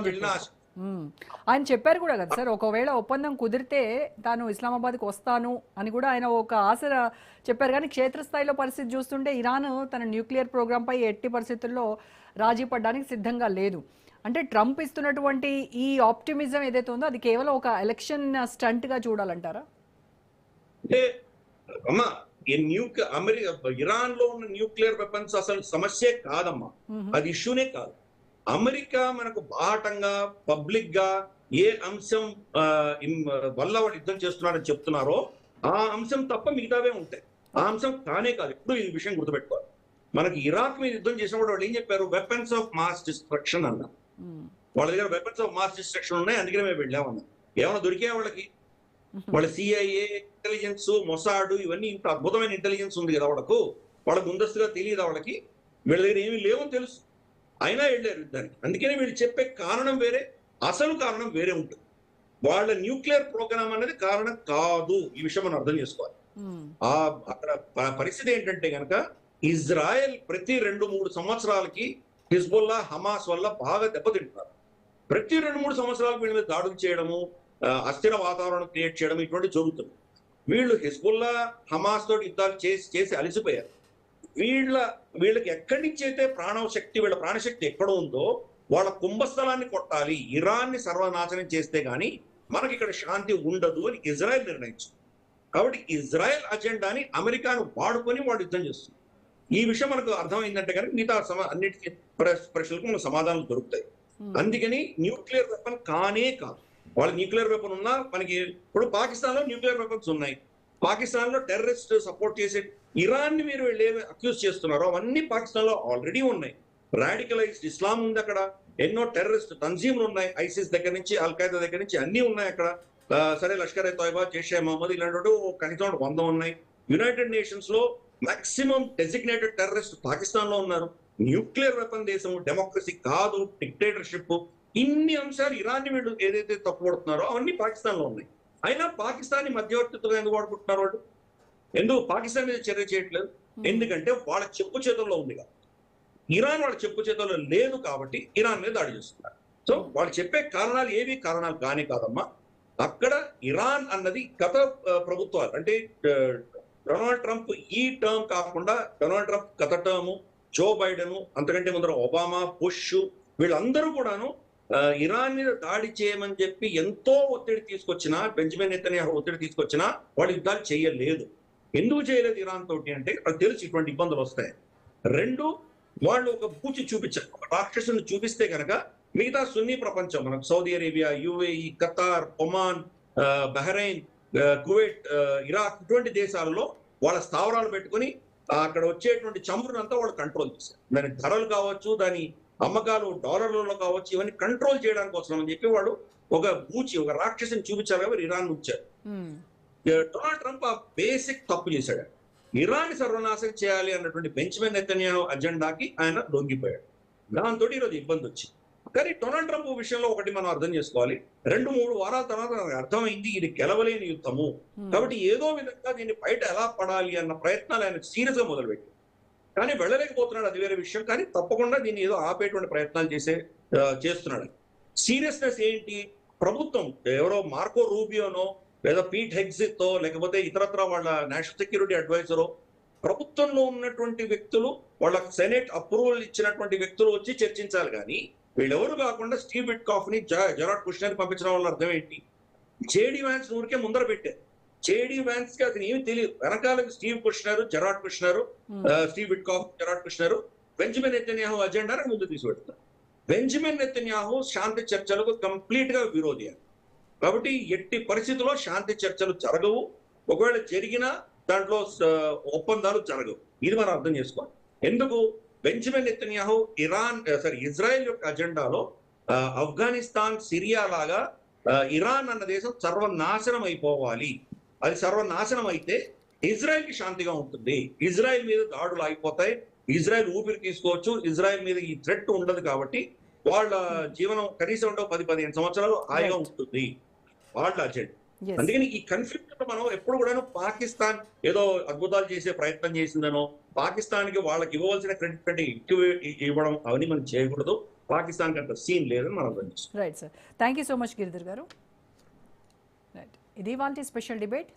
వెళ్ళిన ఆయన చెప్పారు కూడా కదా సార్, ఒకవేళ ఒప్పందం కుదిరితే తాను ఇస్లామాబాద్కి వస్తాను అని కూడా ఆయన ఒక ఆశ చెప్పారు. కానీ క్షేత్రస్థాయిలో పరిస్థితి చూస్తుంటే ఇరాన్ తన న్యూక్లియర్ ప్రోగ్రాంపై ఎట్టి పరిస్థితుల్లో రాజీ పడడానికి సిద్ధంగా లేదు. అంటే ట్రంప్ ఇస్తున్నటువంటి ఈ ఆప్టిమిజం ఏదైతే ఉందో అది కేవలం ఒక ఎలక్షన్ స్టంట్గా చూడాలంటారా? అంటే అమ్మా అమెరికా ఇరాన్ లో ఉన్న న్యూక్లియర్ వెపన్స్ అసలు సమస్యే కాదమ్మా, అది ఇష్యూనే కాదు. అమెరికా మనకు బాహటంగా పబ్లిక్ గా ఏ అంశం వల్ల వాళ్ళు యుద్ధం చేస్తున్నారని చెప్తున్నారో ఆ అంశం తప్ప మిగతావే ఉంటాయి. ఆ అంశం కానే కాదు. ఎప్పుడు ఈ విషయం గుర్తుపెట్టుకోవాలి. మనకి ఇరాక్ మీద యుద్ధం చేసినప్పుడు వాళ్ళు ఏం చెప్పారు? వెపన్స్ ఆఫ్ మాస్ డిస్ట్రక్షన్ అన్నారు. వాళ్ళ దగ్గర వెపన్స్ ఆఫ్ మాస్ డిస్ట్రక్షన్ ఉన్నాయి, అందుకనే మేము వెళ్ళామన్నా. ఏమైనా దొరికే వాళ్ళకి? వాళ్ళ సిఐఏ ఇంటెలిజెన్స్, మొసాడు ఇవన్నీ ఇంత అద్భుతమైన ఇంటెలిజెన్స్ ఉంది కదా వాళ్ళకు. వాళ్ళకు ముందస్తుగా తెలియదు వాళ్ళకి వీళ్ళ దగ్గర ఏమీ లేవని తెలుసు, అయినా వెళ్ళారు యుద్ధానికి. అందుకనే వీళ్ళు చెప్పే కారణం వేరే, అసలు కారణం వేరే ఉంటుంది. వాళ్ళ న్యూక్లియర్ ప్రోగ్రామ్ అనేది కారణం కాదు. ఈ విషయం మనం అర్థం చేసుకోవాలి. అక్కడ పరిస్థితి ఏంటంటే కనుక ఇజ్రాయెల్ ప్రతి 2-3 సంవత్సరాలకి హిజ్బుల్లా, హమాస్ వల్ల బాగా దెబ్బతింటున్నారు. ప్రతి 2-3 సంవత్సరాలకు వీళ్ళ మీద దాడులు చేయడము, అస్థిర వాతావరణం క్రియేట్ చేయడం ఇటువంటి జరుగుతుంది. వీళ్ళు హిజ్బుల్లా, హమాస్ తోటి యుద్ధాలు చేసి అలసిపోయారు. వీళ్ళకి ఎక్కడి నుంచి అయితే వీళ్ళ ప్రాణశక్తి ఎక్కడ ఉందో వాళ్ళ కుంభస్థలాన్ని కొట్టాలి, ఇరాన్ ని సర్వనాశనం చేస్తే గానీ మనకి ఇక్కడ శాంతి ఉండదు అని ఇజ్రాయెల్ నిర్ణయించింది. కాబట్టి ఇజ్రాయెల్ అజెండాని అమెరికాను వాడుకొని వాడు యుద్ధం చేస్తుంది. ఈ విషయం మనకు అర్థమైందంటే కనుక మిగతా అన్నిటికీ ప్రశ్నలకు మనకు సమాధానాలు దొరుకుతాయి. అందుకని న్యూక్లియర్ వెపన్ కానే కాదు. వాళ్ళ న్యూక్లియర్ వెపన్ ఉన్నా మనకి ఇప్పుడు పాకిస్తాన్ లో న్యూక్లియర్ వెపన్స్ ఉన్నాయి. పాకిస్తాన్ లో టెర్రరిస్ట్ సపోర్ట్ చేసే ఇరాన్ ని మీరు ఏమి అక్యూజ్ చేస్తున్నారో అవన్నీ పాకిస్తాన్ లో ఆల్రెడీ ఉన్నాయి. రాడికలైజ్డ్ ఇస్లాం ఉంది అక్కడ, ఎన్నో టెర్రరిస్ట్ తంజీములు ఉన్నాయి, ఐసిస్ దగ్గర నుంచి అల్ఖైదా దగ్గర నుంచి అన్ని ఉన్నాయి అక్కడ. సరే లష్కర్ ఏ తోయిబా, జైషే మహమ్మద్ ఇలాంటి కనీసం 100 ఉన్నాయి. యునైటెడ్ నేషన్స్ లో మాక్సిమం డెసిగ్నేటెడ్ టెర్రరిస్ట్ పాకిస్తాన్ లో ఉన్నారు. న్యూక్లియర్ వెపన్ దేశం, డెమోక్రసీ కాదు, డిక్టేటర్షిప్, ఇన్ని అంశాలు ఇరాన్ ని వీళ్ళు ఏదైతే తప్పుపడుతున్నారో అవన్నీ పాకిస్తాన్ లో ఉన్నాయి. అయినా పాకిస్తాన్ ని మధ్యవర్తిత్వం ఎందుకు వాడుకుంటున్నారు వాళ్ళు? ఎందుకు పాకిస్తాన్ మీద చర్య చేయట్లేదు? ఎందుకంటే వాళ్ళ చెప్పు చేతుల్లో ఉంది కదా. ఇరాన్ వాళ్ళ చెప్పు చేతుల్లో లేదు కాబట్టి ఇరాన్ మీద దాడి చేస్తున్నారు. సో వాళ్ళు చెప్పే కారణాలు ఏవి కారణాలు కానీ కాదమ్మా. అక్కడ ఇరాన్ అన్నది గత ప్రభుత్వాలు అంటే డొనాల్డ్ ట్రంప్ ఈ టర్మ్ కాకుండా డొనాల్డ్ ట్రంప్ గత టర్మ్, జో బైడెన్, అంతకంటే ముందర ఒబామా, బుష్ వీళ్ళందరూ కూడాను ఇరాన్ మీద దాడి చేయమని చెప్పి ఎంతో ఒత్తిడి తీసుకొచ్చినా, బెంజమిన్ నెతన్యాహు ఒత్తిడి తీసుకొచ్చినా వాళ్ళు యుద్ధాలు చేయలేదు. ఎందుకు చేయలేదు ఇరాన్ తోటి అంటే అది తెలుసు ఇటువంటి ఇబ్బందులు వస్తాయి. 2, వాళ్ళు ఒక బూచి చూపించారు, ఒక రాక్షసుని చూపిస్తే కనుక మిగతా సున్నీ ప్రపంచం మనకు Saudi Arabia, UAE, Qatar, Oman, Bahrain, Kuwait, Iraq ఇటువంటి దేశాలలో వాళ్ళ స్థావరాలు పెట్టుకుని అక్కడ వచ్చేటువంటి చమురునంతా వాళ్ళు కంట్రోల్ చేశారు. దాని ధరలు కావచ్చు, దాని అమ్మకాలు డాలర్లలో కావచ్చు, ఇవన్నీ కంట్రోల్ చేయడానికి కోసం అని చెప్పి వాడు ఒక రాక్షసుని చూపించారు కాబట్టి ఇరాన్ ఉంచారు. డొనాల్డ్ ట్రంప్ ఆ బేసిక్ తప్పు చేశాడు. ఇరాన్ సర్వనాశనం చేయాలి అన్నటువంటి బెంజమిన్ నెతన్యాహు అజెండాకి ఆయన లొంగిపోయాడు. దాంతో ఈరోజు ఇబ్బంది వచ్చింది. కానీ డొనాల్డ్ ట్రంప్ విషయంలో ఒకటి మనం అర్థం చేసుకోవాలి. 2-3 వారాల తర్వాత నాకు అర్థమైంది ఇది గెలవలేని యుద్ధము, కాబట్టి ఏదో విధంగా దీన్ని బయట ఎలా పడాలి అన్న ప్రయత్నాలు ఆయన సీరియస్ గా మొదలుపెట్టారు. కానీ వెళ్ళలేకపోతున్నాడు, అది వేరే విషయం. కానీ తప్పకుండా దీన్ని ఏదో ఆపేటువంటి ప్రయత్నాలు చేస్తున్నాడు. సీరియస్నెస్ ఏంటి? ప్రభుత్వం ఎవరో మార్కో రూబియోనో లేదా పీట్ హెగ్జితో లేకపోతే ఇతరత్ర వాళ్ళ నేషనల్ సెక్యూరిటీ అడ్వైజరో, ప్రభుత్వంలో ఉన్నటువంటి వ్యక్తులు, వాళ్ళ సెనెట్ అప్రూవల్ ఇచ్చినటువంటి వ్యక్తులు వచ్చి చర్చించాలి. కానీ వీళ్ళెవరు కాకుండా స్టీవ్ విట్కాఫ్ ని, జెరాడ్ కుష్నర్ పంపించడం వల్ల అర్థం ఏంటి? జేడీ వ్యాన్స్ ఊరికే ముందర పెట్టారు. జేడీ వ్యాన్స్ కి అతను ఏమి తెలియదు. వెనకాలకు Steve Kushner, Jared Kushner, Steve Witkoff, Jared Kushner Benjamin Netanyahu అజెండాను ముందు తీసుకెళ్తారు. బెంజమిన్ నెతన్యాహు శాంతి చర్చలకు కంప్లీట్ గా విరోధి. కాబట్టి ఎట్టి పరిస్థితుల్లో శాంతి చర్చలు జరగవు. ఒకవేళ జరిగినా దాంట్లో ఒప్పందాలు జరగవు. ఇది మనం అర్థం చేసుకోవాలి. ఎందుకు? బెంజమిన్ నెతన్యాహు ఇజ్రాయెల్ యొక్క అజెండాలో ఆఫ్ఘనిస్తాన్, సిరియా లాగా ఇరాన్ అన్న దేశం సర్వనాశనం అయిపోవాలి. అది సర్వనాశనం అయితే ఇజ్రాయెల్ కి శాంతిగా ఉంటుంది. ఇజ్రాయెల్ మీద దాడులు అయిపోతాయి, ఇజ్రాయెల్ ఊపిరి తీసుకోవచ్చు, ఇజ్రాయెల్ మీద ఈ థ్రెట్ ఉండదు. కాబట్టి వాళ్ళ జీవనం కనీసం 10-15 సంవత్సరాలు హాయిగా ఉంటుంది వాళ్ళ అజెండా. అందుకని ఈ కన్ఫ్లిక్ట్ మనం ఎప్పుడు కూడా పాకిస్తాన్ ఏదో అద్భుతాలు చేసే ప్రయత్నం చేసిందనో, పాకిస్తాన్ కి వాళ్ళకి ఇవ్వవలసిన క్రెడిట్ కంటే ఎక్కువ ఇవ్వడం అవన్నీ మనం చేయకూడదు. పాకిస్తాన్ కంటే సీన్ లేదని మనం అర్థం చేసుకోవాలి. Right sir, thank you so much Giridhar గారు. రైట్, ఇది వాళ్ళ స్పెషల్ డిబేట్.